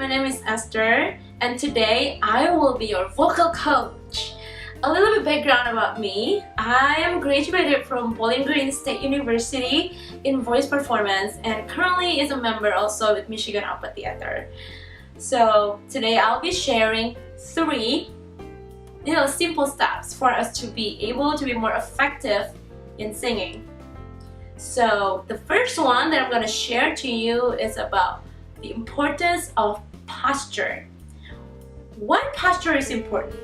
my name is Esther, and today I will be your vocal coach. A little bit background about me. I am graduated from Bowling Green State University in voice performance and currently is a member also with Michigan Opera Theater. So today I'll be sharing 3 simple steps for us to be able to be more effective in singing. So the first one that I'm going to share to you is about the importance of posture. Why posture is important?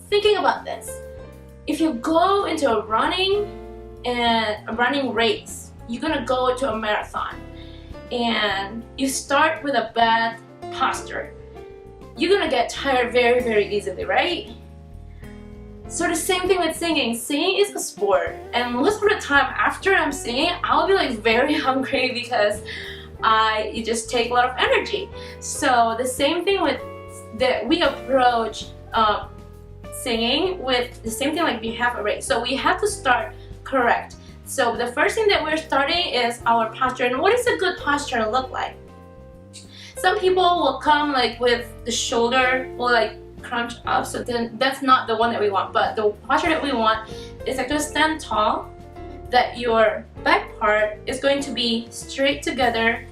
Thinking about this, if you go into a running race, you're gonna go to a marathon and you start with a bad posture, you're gonna get tired very, very easily, right? So the same thing with singing. Singing is a sport, and most of the time after I'm singing, I'll be like very hungry because it just takes a lot of energy. So the same thing with that, we approach singing with the same thing like we have a race. So we have to start correct. So the first thing that we're starting is our posture. And what is a good posture look like? Some people will come like with the shoulder will like crunch up, so then that's not the one that we want. But the posture that we want is actually stand tall, that your back part is going to be straight together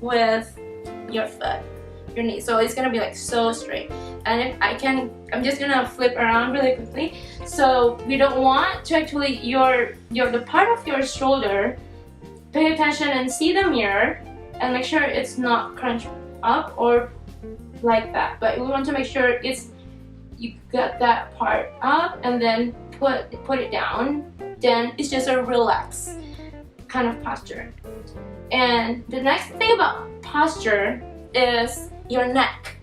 with your foot, your knee. So it's gonna be like so straight. And if I'm just gonna flip around really quickly. So we don't want to actually the part of your shoulder, pay attention and see the mirror and make sure it's not crunched up or like that. But we want to make sure you got that part up and then put it down. Then it's just a relaxed kind of posture. And the next thing about posture is your neck.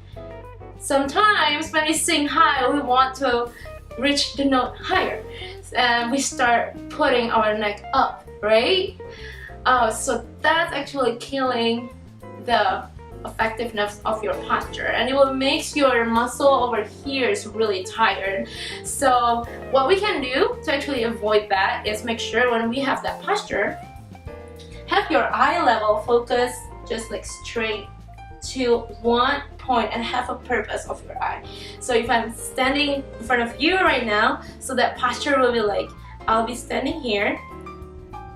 Sometimes when we sing high, we want to reach the note higher, and we start putting our neck up, right? So that's actually killing the effectiveness of your posture, and it will make your muscle over here is really tired. So what we can do to actually avoid that is make sure when we have that posture, have your eye level focus just like straight to one point and have a purpose of your eye. So if I'm standing in front of you right now, so that posture will be like, I'll be standing here.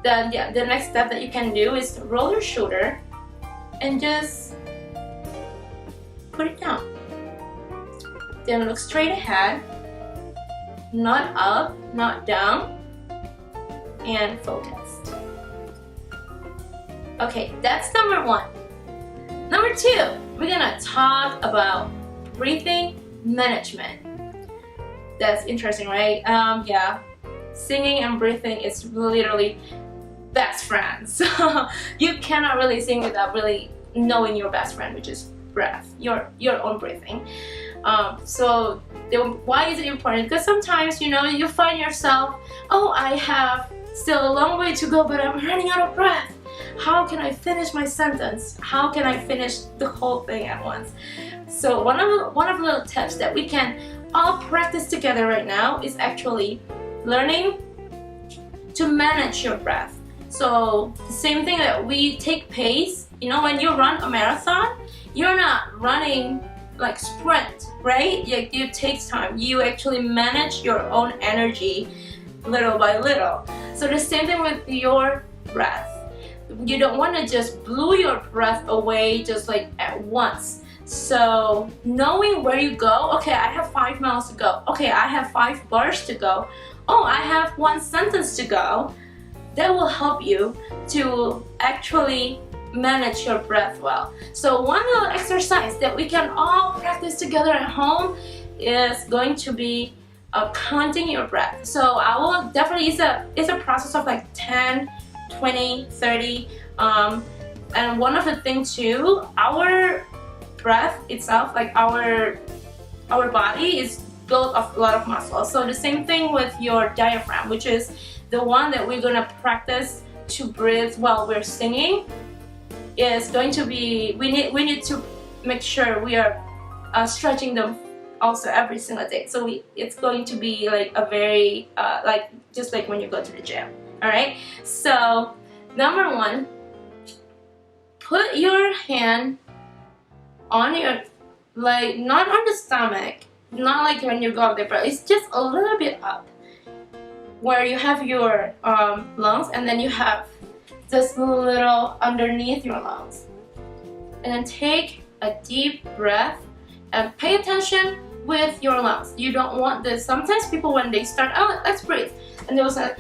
Then the next step that you can do is roll your shoulder and just put it down. Then look straight ahead, not up, not down, and focused. Okay, that's number 1. Number 2, we're gonna talk about breathing management. That's interesting, right? Yeah, singing and breathing is literally best friends. So you cannot really sing without really knowing your best friend, which is breath, your own breathing. So why is it important? Because sometimes you find yourself, oh, I have still a long way to go, but I'm running out of breath. How can I finish my sentence? How can I finish the whole thing at once? So one of the little tips that we can all practice together right now is actually learning to manage your breath. So the same thing that we take pace. When you run a marathon, you're not running like sprint, right? It takes time. You actually manage your own energy little by little. So the same thing with your breath. You don't want to just blow your breath away just like at once. So knowing where you go, okay, I have 5 miles to go. Okay, I have 5 bars to go. Oh, I have 1 sentence to go. That will help you to actually manage your breath well. So one little exercise that we can all practice together at home is going to be counting your breath. So I will definitely, it's a process of like 10, 20, 30, and one of the things too, our breath itself, like our body is built of a lot of muscle. So the same thing with your diaphragm, which is the one that we're gonna practice to breathe while we're singing, is going to be, we need to make sure we are stretching them also every single day. So it's going to be like a very just like when you go to the gym. Alright, so number 1, put your hand on your, like, not on the stomach, not like when you go up there, but it's just a little bit up, where you have your lungs, and then you have this little underneath your lungs. And then take a deep breath and pay attention with your lungs. You don't want this. Sometimes people, when they start, oh, let's breathe, and they'll say,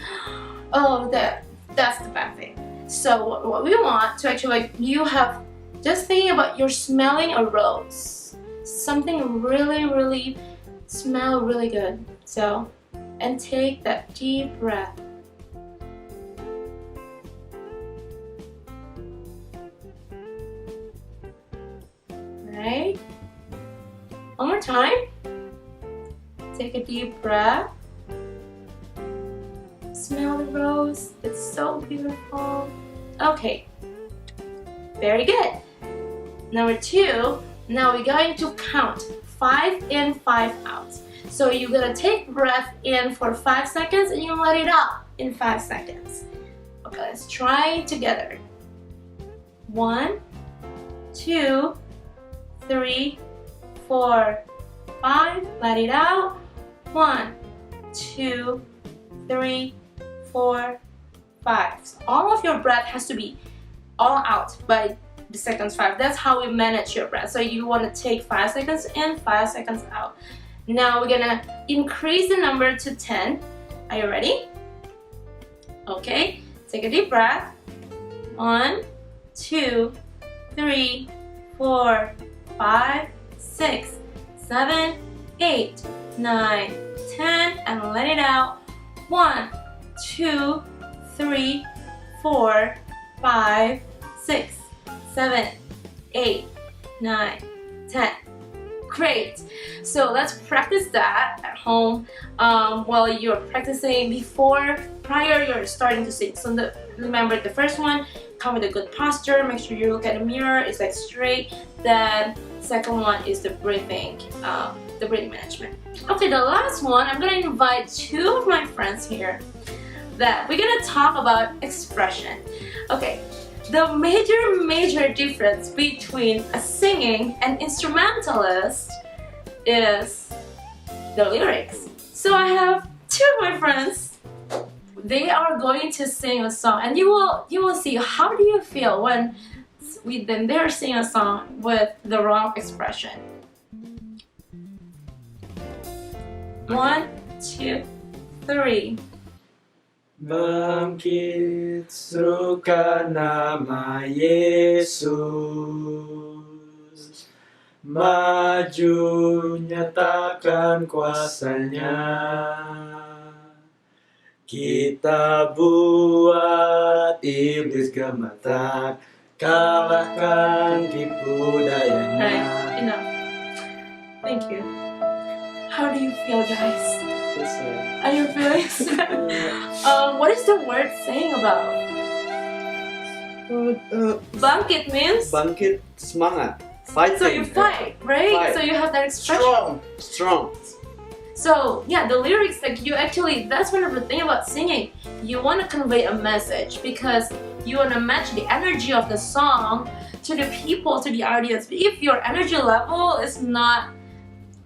oh, that's the bad thing. So what we want to actually, like, you have, just thinking about you're smelling a rose, something really smell really good. So, and take that deep breath. Right? One more time. Take a deep breath. Smell the rose. It's so beautiful. Okay. Very good. Number 2, now we're going to count 5 in, 5 out. So you're gonna take breath in for 5 seconds and you let it out in 5 seconds. Okay, let's try together. 1, 2, 3, 4, 5. Let it out. 1, 2, 3, 4, 5. So all of your breath has to be all out by the seconds 5. That's how we manage your breath. So you want to take 5 seconds in, 5 seconds out. Now we're gonna increase the number to 10. Are you ready? Okay, take a deep breath. 1, 2, 3, 4, 5, 6, 7, 8, 9, 10, and let it out. 1, 2, 3, 4, 5, 6, 7, 8, 9, 10. Great. So let's practice that at home while you're practicing prior you're starting to sing. So remember the first one, come with a good posture, make sure you look at the mirror, it's like straight. Then second one is the breathing management. Okay, the last one, I'm gonna invite 2 of my friends here that we're gonna talk about expression. Okay, the major difference between a singing and instrumentalist is the lyrics. So I have 2 of my friends. They are going to sing a song, and you will see how do you feel when they're singing a song with the wrong expression. 1, 2, 3. Bangkit, serukan nama Yesus. Maju, nyatakan kuasanya. Kita buat iblis gemetar, kalahkan tipu dayanya. Right, enough. Thank you. How do you feel, guys? Are you feeling sad? What is the word saying about? Bangkit means? Bangkit, semangat. Fighting. So you fight, right? Fight. So you have that expression. Strong. So yeah, the lyrics, like, you actually, that's one of the thing about singing. You want to convey a message because you want to match the energy of the song to the people, to the audience. If your energy level is not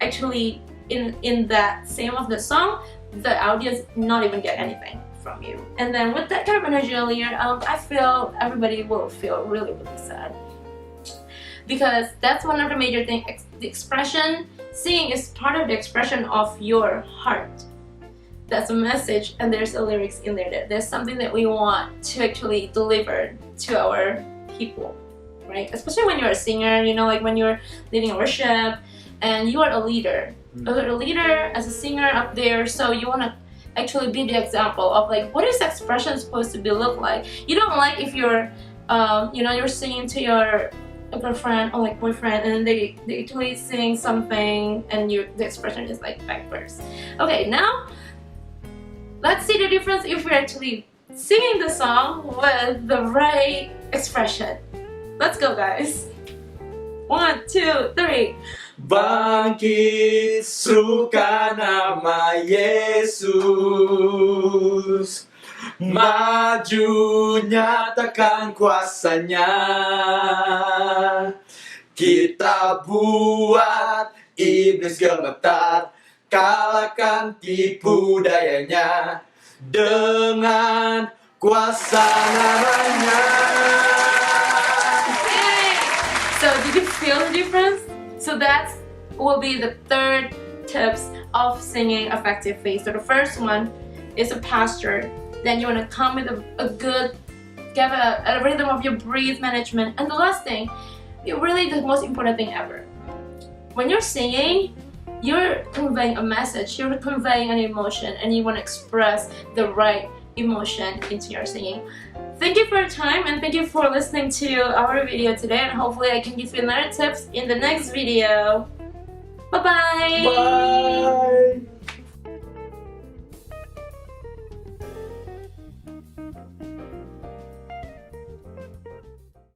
actually in that same of the song, the audience not even get anything from you. And then with that kind of energy earlier, I feel everybody will feel really sad, because that's one of the major things. The expression, singing is part of the expression of your heart. That's a message, and there's a lyrics in there. There's something that we want to actually deliver to our people, right? Especially when you're a singer, you know, like when you're leading worship and you are a leader. A leader as a singer up there, so you want to actually be the example of, like, what is expression supposed to be look like. You don't like if you're you're singing to your girlfriend or like boyfriend and they actually sing something and the expression is like backwards. Okay, now let's see the difference if we're actually singing the song with the right expression. Let's go, guys. 1, 2, 3. Bangkit, serukan nama Yesus. Maju, nyatakan kuasanya. kita buat iblis gemetar. Kalahkan tipu dayanya dengan kuasa namanya. So did you feel the difference? So that will be the third tips of singing effectively. So the first one is a posture. Then you want to come with a good, get a rhythm of your breath management. And the last thing, really the most important thing ever. When you're singing, you're conveying a message, you're conveying an emotion, and you want to express the right emotion into your singing. Thank you for your time, and thank you for listening to our video today, and hopefully I can give you another tips in the next video. Bye-bye! Bye!